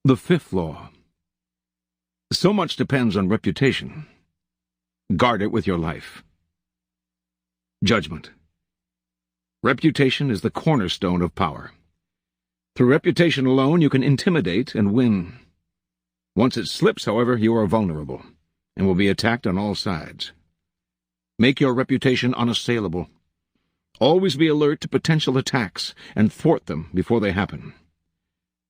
The fifth law. So much depends on reputation. Guard it with your life. Judgment. Reputation is the cornerstone of power. Through reputation alone you can intimidate and win. Once it slips, however, you are vulnerable, and will be attacked on all sides. Make your reputation unassailable. Always be alert to potential attacks, and thwart them before they happen.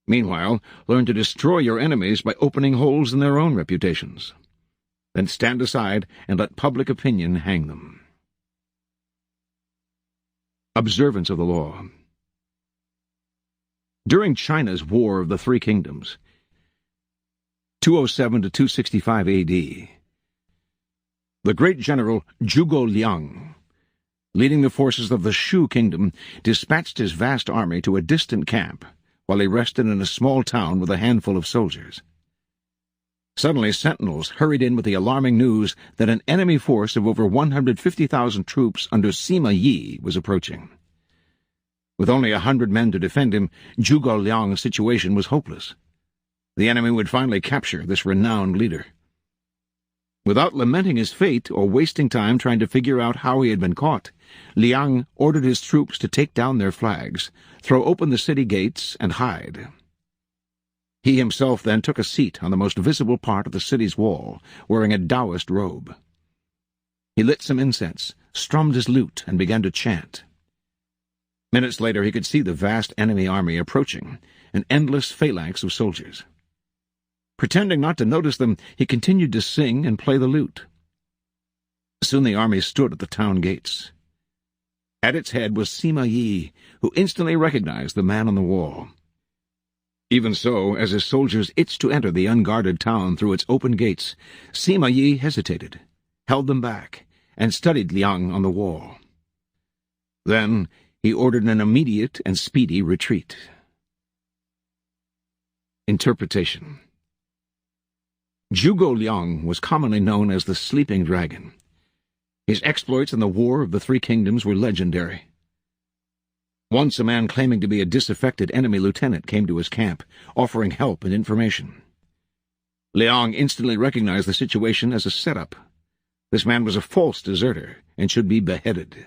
Meanwhile, learn to destroy your enemies by opening holes in their own reputations. Then stand aside and let public opinion hang them. Observance of the law. During China's War of the Three Kingdoms, 207 to 265 A.D., the great general Zhuge Liang, leading the forces of the Shu kingdom, dispatched his vast army to a distant camp while he rested in a small town with a handful of soldiers. Suddenly sentinels hurried in with the alarming news that an enemy force of over 150,000 troops under Sima Yi was approaching. With only 100 men to defend him, Zhuge Liang's situation was hopeless. The enemy would finally capture this renowned leader. Without lamenting his fate or wasting time trying to figure out how he had been caught, Liang ordered his troops to take down their flags, throw open the city gates, and hide. He himself then took a seat on the most visible part of the city's wall, wearing a Taoist robe. He lit some incense, strummed his lute, and began to chant. Minutes later he could see the vast enemy army approaching, an endless phalanx of soldiers. Pretending not to notice them, he continued to sing and play the lute. Soon the army stood at the town gates. At its head was Sima Yi, who instantly recognized the man on the wall. Even so, as his soldiers itched to enter the unguarded town through its open gates, Sima Yi hesitated, held them back, and studied Liang on the wall. Then he ordered an immediate and speedy retreat. Interpretation. Zhuge Liang was commonly known as the Sleeping Dragon. His exploits in the War of the Three Kingdoms were legendary. Once a man claiming to be a disaffected enemy lieutenant came to his camp, offering help and information. Liang instantly recognized the situation as a setup. This man was a false deserter and should be beheaded.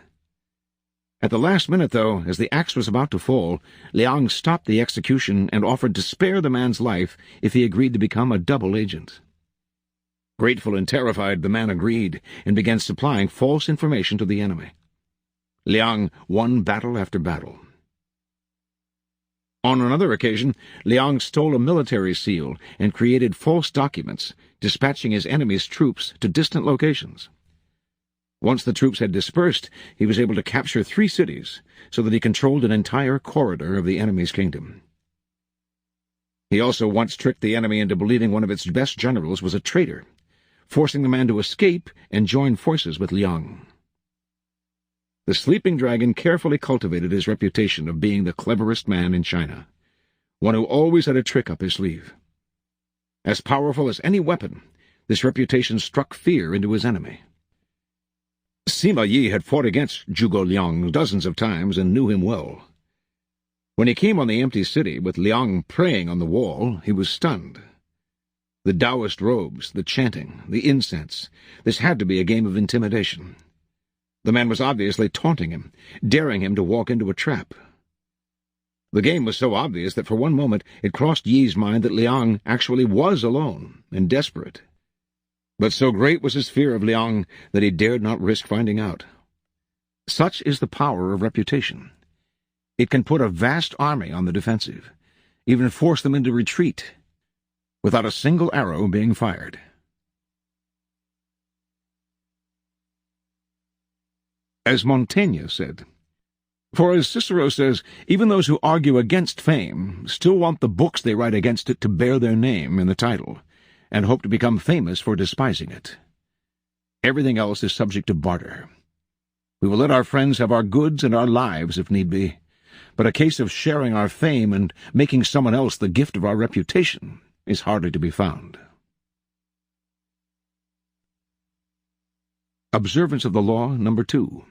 At the last minute, though, as the axe was about to fall, Liang stopped the execution and offered to spare the man's life if he agreed to become a double agent. Grateful and terrified, the man agreed and began supplying false information to the enemy. Liang won battle after battle. On another occasion, Liang stole a military seal and created false documents, dispatching his enemy's troops to distant locations. Once the troops had dispersed, he was able to capture 3 cities, so that he controlled an entire corridor of the enemy's kingdom. He also once tricked the enemy into believing one of its best generals was a traitor, forcing the man to escape and join forces with Liang. The Sleeping Dragon carefully cultivated his reputation of being the cleverest man in China, one who always had a trick up his sleeve. As powerful as any weapon, this reputation struck fear into his enemy. Sima Yi had fought against Zhuge Liang dozens of times and knew him well. When he came on the empty city with Liang praying on the wall, he was stunned. The Taoist robes, the chanting, the incense, this had to be a game of intimidation. The man was obviously taunting him, daring him to walk into a trap. The game was so obvious that for one moment it crossed Yi's mind that Liang actually was alone and desperate. But so great was his fear of Liang that he dared not risk finding out. Such is the power of reputation. It can put a vast army on the defensive, even force them into retreat, without a single arrow being fired. As Montaigne said, for as Cicero says, even those who argue against fame still want the books they write against it to bear their name in the title, and hope to become famous for despising it. Everything else is subject to barter. We will let our friends have our goods and our lives if need be, but a case of sharing our fame and making someone else the gift of our reputation is hardly to be found. Observance of the law number 2.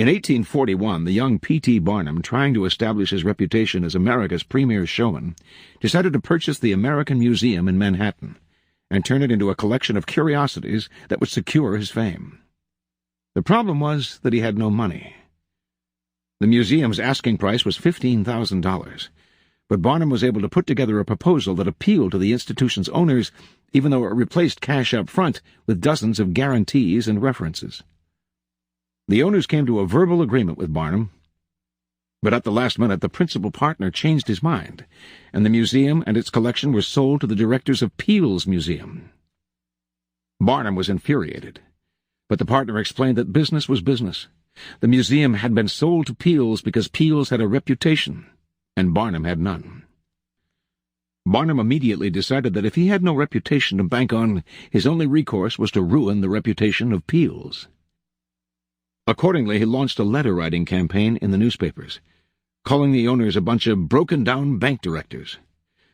In 1841, the young P.T. Barnum, trying to establish his reputation as America's premier showman, decided to purchase the American Museum in Manhattan and turn it into a collection of curiosities that would secure his fame. The problem was that he had no money. The museum's asking price was $15,000, but Barnum was able to put together a proposal that appealed to the institution's owners, even though it replaced cash up front with dozens of guarantees and references. The owners came to a verbal agreement with Barnum, but at the last minute the principal partner changed his mind, and the museum and its collection were sold to the directors of Peale's Museum. Barnum was infuriated, but the partner explained that business was business. The museum had been sold to Peale's because Peale's had a reputation, and Barnum had none. Barnum immediately decided that if he had no reputation to bank on, his only recourse was to ruin the reputation of Peale's. Accordingly, he launched a letter-writing campaign in the newspapers, calling the owners a bunch of broken-down bank directors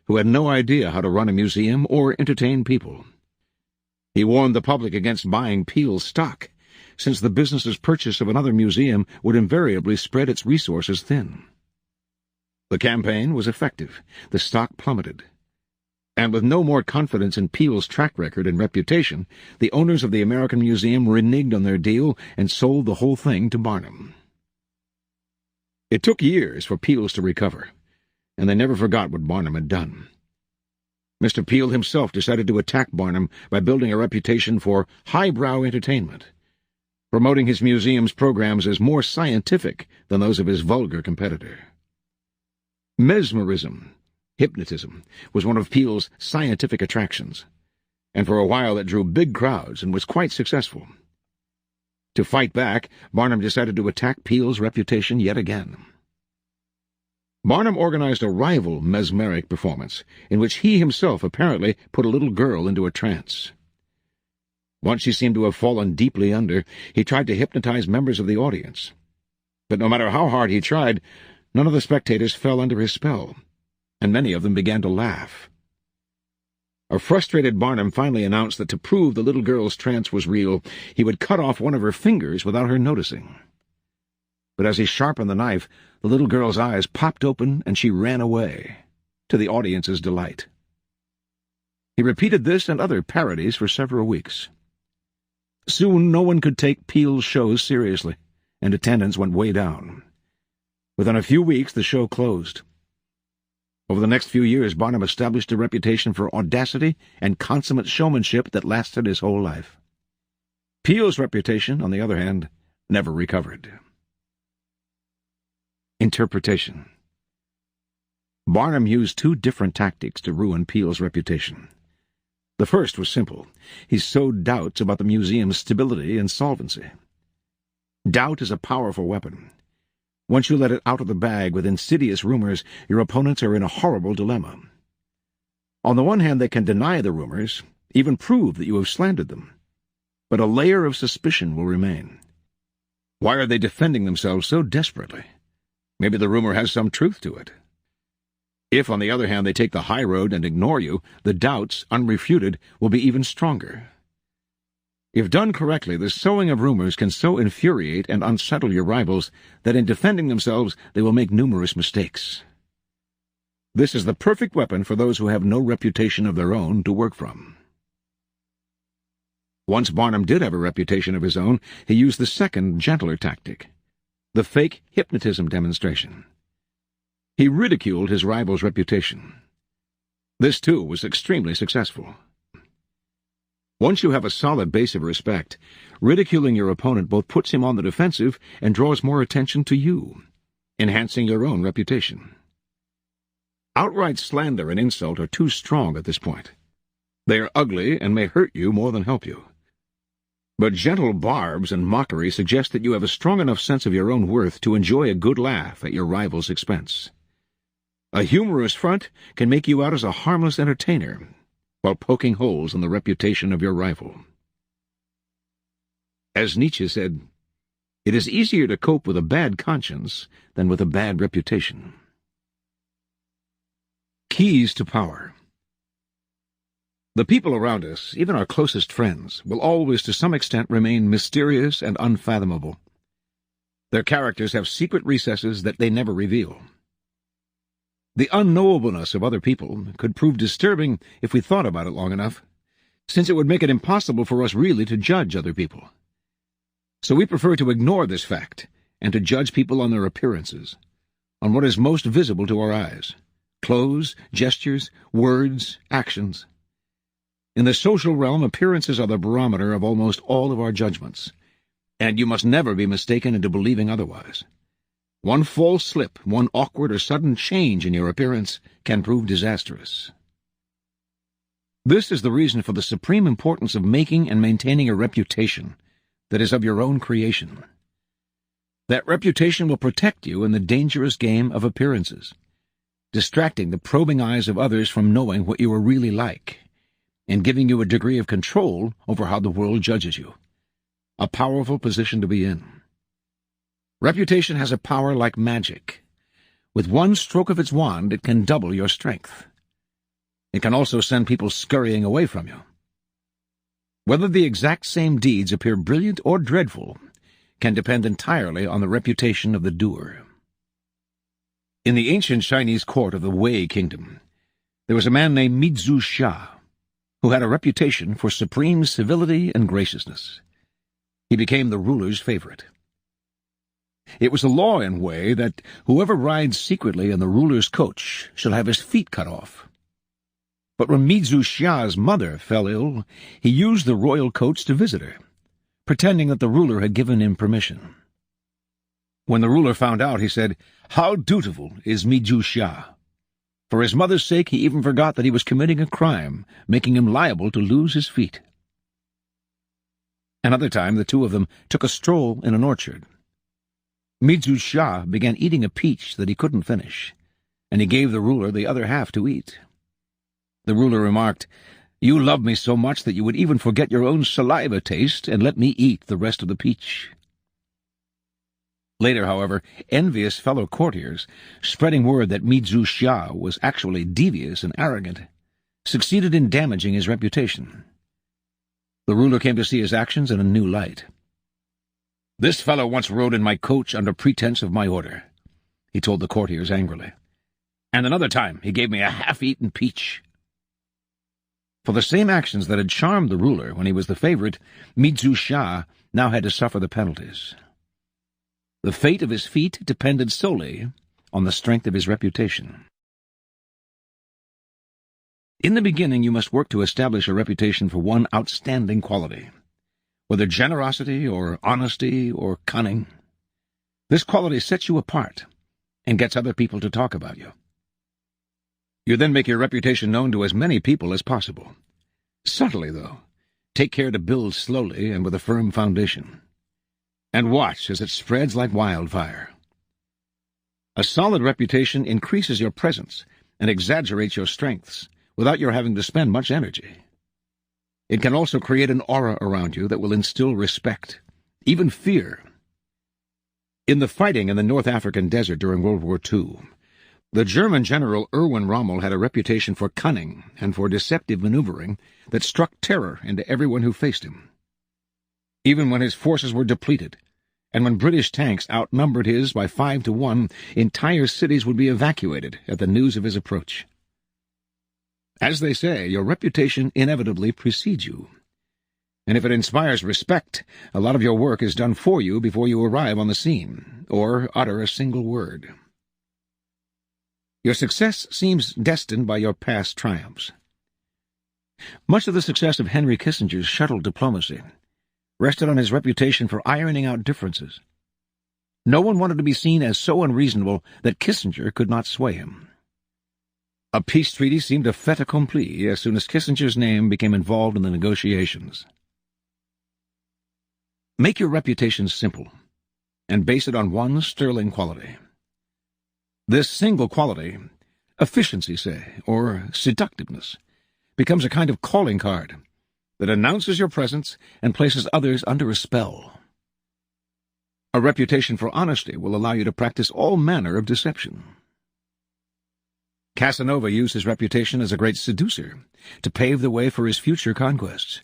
who had no idea how to run a museum or entertain people. He warned the public against buying Peale's stock, since the business's purchase of another museum would invariably spread its resources thin. The campaign was effective. The stock plummeted. And with no more confidence in Peale's track record and reputation, the owners of the American Museum reneged on their deal and sold the whole thing to Barnum. It took years for Peale's to recover, and they never forgot what Barnum had done. Mr. Peale himself decided to attack Barnum by building a reputation for highbrow entertainment, promoting his museum's programs as more scientific than those of his vulgar competitor. Mesmerism, hypnotism, was one of Peale's scientific attractions, and for a while it drew big crowds and was quite successful. To fight back, Barnum decided to attack Peale's reputation yet again. Barnum organized a rival mesmeric performance, in which he himself apparently put a little girl into a trance. Once she seemed to have fallen deeply under, he tried to hypnotize members of the audience. But no matter how hard he tried, none of the spectators fell under his spell, and many of them began to laugh. A frustrated Barnum finally announced that to prove the little girl's trance was real, he would cut off one of her fingers without her noticing. But as he sharpened the knife, the little girl's eyes popped open and she ran away, to the audience's delight. He repeated this and other parodies for several weeks. Soon no one could take Peale's shows seriously, and attendance went way down. Within a few weeks, the show closed. Over the next few years, Barnum established a reputation for audacity and consummate showmanship that lasted his whole life. Peale's reputation, on the other hand, never recovered. Interpretation. Barnum used two different tactics to ruin Peale's reputation. The first was simple. He sowed doubts about the museum's stability and solvency. Doubt is a powerful weapon. Once you let it out of the bag with insidious rumors, your opponents are in a horrible dilemma. On the one hand, they can deny the rumors, even prove that you have slandered them. But a layer of suspicion will remain. Why are they defending themselves so desperately? Maybe the rumor has some truth to it. If, on the other hand, they take the high road and ignore you, the doubts, unrefuted, will be even stronger. If done correctly, the sowing of rumors can so infuriate and unsettle your rivals that in defending themselves they will make numerous mistakes. This is the perfect weapon for those who have no reputation of their own to work from. Once Barnum did have a reputation of his own, he used the second, gentler tactic, the fake hypnotism demonstration. He ridiculed his rival's reputation. This, too, was extremely successful. Once you have a solid base of respect, ridiculing your opponent both puts him on the defensive and draws more attention to you, enhancing your own reputation. Outright slander and insult are too strong at this point. They are ugly and may hurt you more than help you. But gentle barbs and mockery suggest that you have a strong enough sense of your own worth to enjoy a good laugh at your rival's expense. A humorous front can make you out as a harmless entertainer, while poking holes in the reputation of your rival. As Nietzsche said, "It is easier to cope with a bad conscience than with a bad reputation." Keys to power. The people around us, even our closest friends, will always to some extent remain mysterious and unfathomable. Their characters have secret recesses that they never reveal. The unknowableness of other people could prove disturbing if we thought about it long enough, since it would make it impossible for us really to judge other people. So we prefer to ignore this fact and to judge people on their appearances, on what is most visible to our eyes: clothes, gestures, words, actions. In the social realm, appearances are the barometer of almost all of our judgments, and you must never be mistaken into believing otherwise. One false slip, one awkward or sudden change in your appearance can prove disastrous. This is the reason for the supreme importance of making and maintaining a reputation that is of your own creation. That reputation will protect you in the dangerous game of appearances, distracting the probing eyes of others from knowing what you are really like, and giving you a degree of control over how the world judges you. A powerful position to be in. Reputation has a power like magic. With one stroke of its wand, it can double your strength. It can also send people scurrying away from you. Whether the exact same deeds appear brilliant or dreadful can depend entirely on the reputation of the doer. In the ancient Chinese court of the Wei kingdom, there was a man named Midzu Xia, who had a reputation for supreme civility and graciousness. He became the ruler's favorite. It was a law in Wei that whoever rides secretly in the ruler's coach shall have his feet cut off. But when Midzu Xia's mother fell ill, he used the royal coach to visit her, pretending that the ruler had given him permission. When the ruler found out, he said, "How dutiful is Midzu Xia!" For his mother's sake, he even forgot that he was committing a crime, making him liable to lose his feet. Another time, the two of them took a stroll in an orchard. Midzu Xia began eating a peach that he couldn't finish, and he gave the ruler the other half to eat. The ruler remarked, "You love me so much that you would even forget your own saliva taste and let me eat the rest of the peach." Later, however, envious fellow courtiers, spreading word that Midzu Xia was actually devious and arrogant, succeeded in damaging his reputation. The ruler came to see his actions in a new light. "This fellow once rode in my coach under pretense of my order," he told the courtiers angrily. "And another time he gave me a half-eaten peach." For the same actions that had charmed the ruler when he was the favorite, Midzu Xia now had to suffer the penalties. The fate of his feet depended solely on the strength of his reputation. In the beginning, you must work to establish a reputation for one outstanding quality, whether generosity or honesty or cunning. This quality sets you apart and gets other people to talk about you. You then make your reputation known to as many people as possible. Subtly, though. Take care to build slowly and with a firm foundation. And watch as it spreads like wildfire. A solid reputation increases your presence and exaggerates your strengths without your having to spend much energy. It can also create an aura around you that will instill respect, even fear. In the fighting in the North African desert during World War II, the German general Erwin Rommel had a reputation for cunning and for deceptive maneuvering that struck terror into everyone who faced him. Even when his forces were depleted, and when British tanks outnumbered his by 5-1, entire cities would be evacuated at the news of his approach. As they say, your reputation inevitably precedes you. And if it inspires respect, a lot of your work is done for you before you arrive on the scene, or utter a single word. Your success seems destined by your past triumphs. Much of the success of Henry Kissinger's shuttle diplomacy rested on his reputation for ironing out differences. No one wanted to be seen as so unreasonable that Kissinger could not sway him. A peace treaty seemed a fait accompli as soon as Kissinger's name became involved in the negotiations. Make your reputation simple, and base it on one sterling quality. This single quality, efficiency, say, or seductiveness, becomes a kind of calling card that announces your presence and places others under a spell. A reputation for honesty will allow you to practice all manner of deception. Casanova used his reputation as a great seducer to pave the way for his future conquests.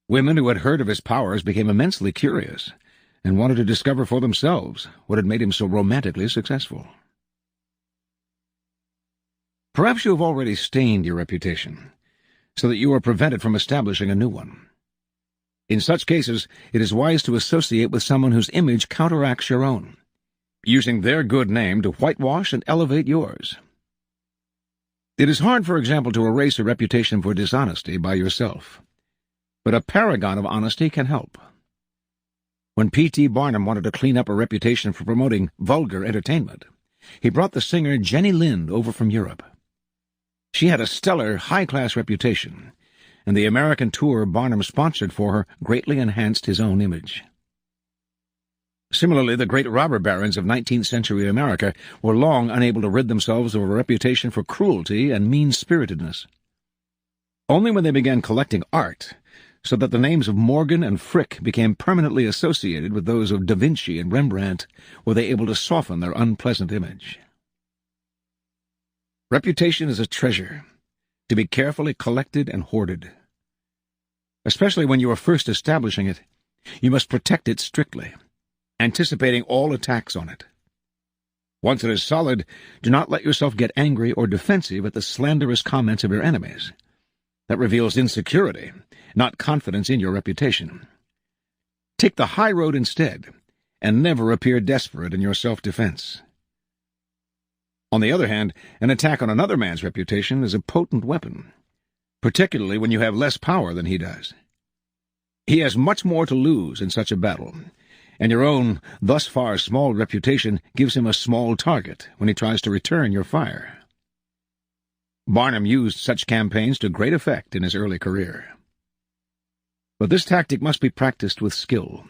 Women who had heard of his powers became immensely curious, and wanted to discover for themselves what had made him so romantically successful. Perhaps you have already stained your reputation, so that you are prevented from establishing a new one. In such cases, it is wise to associate with someone whose image counteracts your own, using their good name to whitewash and elevate yours. It is hard, for example, to erase a reputation for dishonesty by yourself, but a paragon of honesty can help. When P.T. Barnum wanted to clean up a reputation for promoting vulgar entertainment, he brought the singer Jenny Lind over from Europe. She had a stellar, high-class reputation, and the American tour Barnum sponsored for her greatly enhanced his own image. Similarly, the great robber barons of 19th-century America were long unable to rid themselves of a reputation for cruelty and mean-spiritedness. Only when they began collecting art, so that the names of Morgan and Frick became permanently associated with those of Da Vinci and Rembrandt, were they able to soften their unpleasant image. Reputation is a treasure, to be carefully collected and hoarded. Especially when you are first establishing it, you must protect it strictly, anticipating all attacks on it. Once it is solid, do not let yourself get angry or defensive at the slanderous comments of your enemies. That reveals insecurity, not confidence in your reputation. Take the high road instead, and never appear desperate in your self-defense. On the other hand, an attack on another man's reputation is a potent weapon, particularly when you have less power than he does. He has much more to lose in such a battle, and your own, thus far small reputation gives him a small target when he tries to return your fire. Barnum used such campaigns to great effect in his early career. But this tactic must be practiced with skill.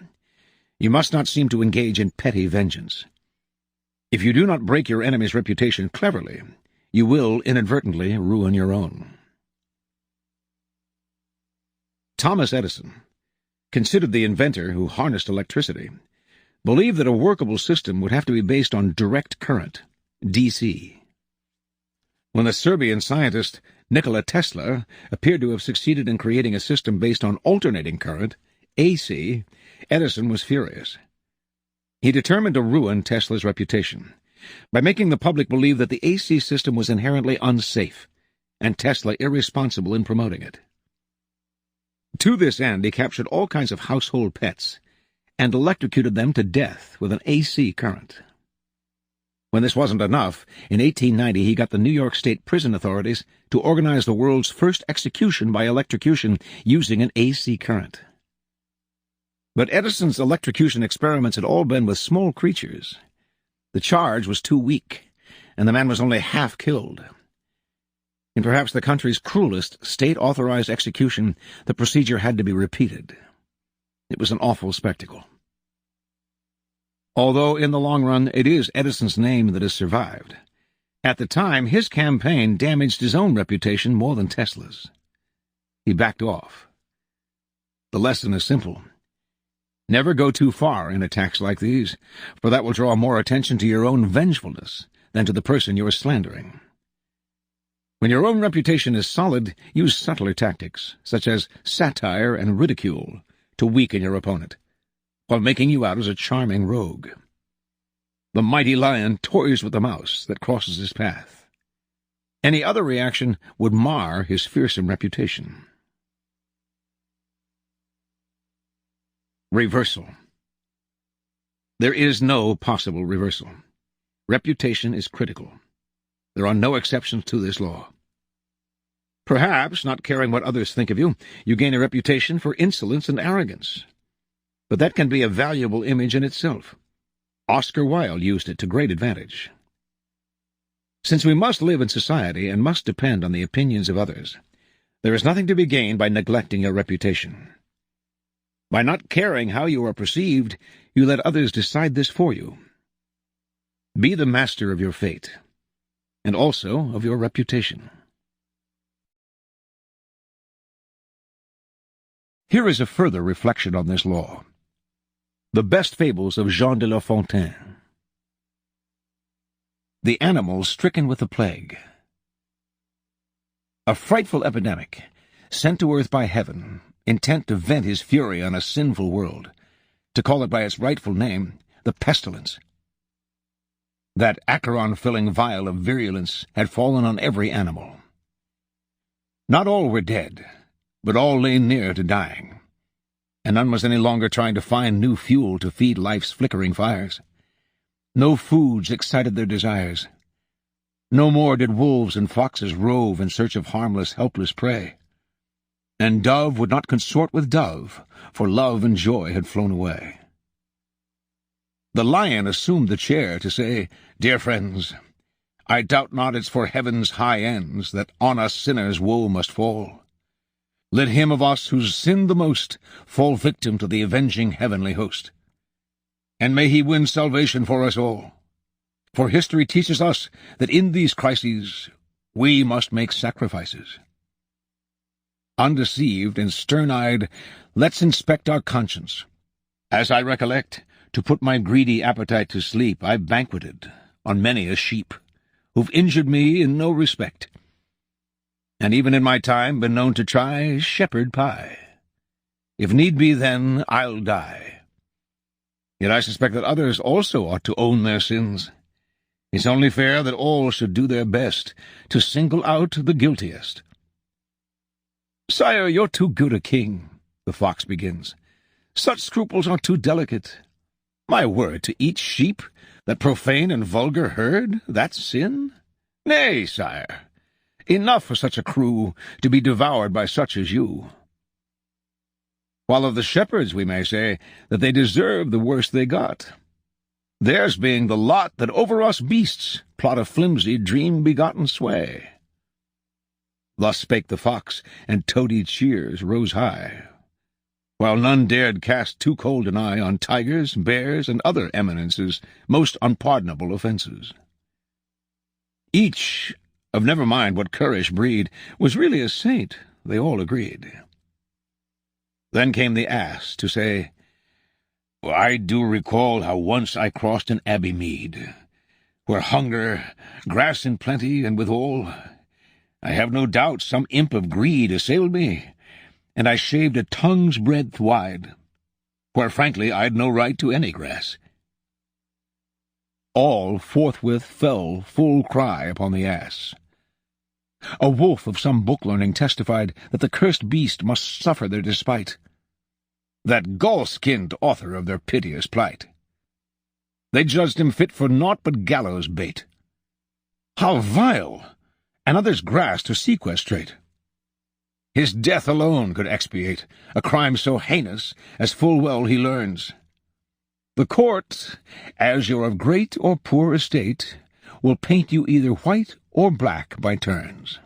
You must not seem to engage in petty vengeance. If you do not break your enemy's reputation cleverly, you will inadvertently ruin your own. Thomas Edison, considered the inventor who harnessed electricity, believed that a workable system would have to be based on direct current, DC. When the Serbian scientist Nikola Tesla appeared to have succeeded in creating a system based on alternating current, AC, Edison was furious. He determined to ruin Tesla's reputation by making the public believe that the AC system was inherently unsafe, and Tesla irresponsible in promoting it. To this end, he captured all kinds of household pets and electrocuted them to death with an AC current. When this wasn't enough, in 1890 he got the New York State prison authorities to organize the world's first execution by electrocution using an AC current. But Edison's electrocution experiments had all been with small creatures. The charge was too weak, and the man was only half killed. In perhaps the country's cruelest state-authorized execution, the procedure had to be repeated. It was an awful spectacle. Although, in the long run, it is Edison's name that has survived, at the time his campaign damaged his own reputation more than Tesla's. He backed off. The lesson is simple. Never go too far in attacks like these, for that will draw more attention to your own vengefulness than to the person you are slandering. When your own reputation is solid, use subtler tactics, such as satire and ridicule, to weaken your opponent, while making you out as a charming rogue. The mighty lion toys with the mouse that crosses his path. Any other reaction would mar his fearsome reputation. Reversal. There is no possible reversal. Reputation is critical. There are no exceptions to this law. Perhaps, not caring what others think of you, you gain a reputation for insolence and arrogance. But that can be a valuable image in itself. Oscar Wilde used it to great advantage. Since we must live in society and must depend on the opinions of others, there is nothing to be gained by neglecting your reputation. By not caring how you are perceived, you let others decide this for you. Be the master of your fate, and also of your reputation. Here is a further reflection on this law. The best fables of Jean de La Fontaine. The animals stricken with the plague. A frightful epidemic, sent to earth by heaven, intent to vent his fury on a sinful world, to call it by its rightful name, the pestilence. That acheron-filling vial of virulence had fallen on every animal. Not all were dead, but all lay near to dying, and none was any longer trying to find new fuel to feed life's flickering fires. No foods excited their desires. No more did wolves and foxes rove in search of harmless, helpless prey. And dove would not consort with dove, for love and joy had flown away. The lion assumed the chair to say, "Dear friends, I doubt not it's for heaven's high ends that on us sinners woe must fall. Let him of us who's sinned the most fall victim to the avenging heavenly host. And may he win salvation for us all. For history teaches us that in these crises we must make sacrifices. Undeceived and stern-eyed, let's inspect our conscience. As I recollect, to put my greedy appetite to sleep, I banqueted on many a sheep, who've injured me in no respect, and even in my time been known to try shepherd pie. If need be, then I'll die. Yet I suspect that others also ought to own their sins. It's only fair that all should do their best to single out the guiltiest." "Sire, you're too good a king," the fox begins. "Such scruples are too delicate. My word, to eat sheep, that profane and vulgar herd, that's sin? Nay, sire, enough for such a crew to be devoured by such as you. While of the shepherds we may say that they deserve the worst they got, theirs being the lot that over us beasts plot a flimsy, dream-begotten sway." Thus spake the fox, and toady cheers rose high, while none dared cast too cold an eye on tigers, bears, and other eminences' most unpardonable offences. Each, of never mind what currish breed, was really a saint, they all agreed. Then came the ass to say, "I do recall how once I crossed an abbey mead, where hunger, grass in plenty, and withal, I have no doubt some imp of greed assailed me, and I shaved a tongue's breadth wide, where frankly I'd no right to any grass." All forthwith fell full cry upon the ass. A wolf of some book-learning testified that the cursed beast must suffer their despite, that gall-skinned author of their piteous plight. They judged him fit for naught but gallows bait. How vile! Another's grass to sequestrate! His death alone could expiate a crime so heinous as full well he learns. The court, as you're of great or poor estate, will paint you either white or black by turns.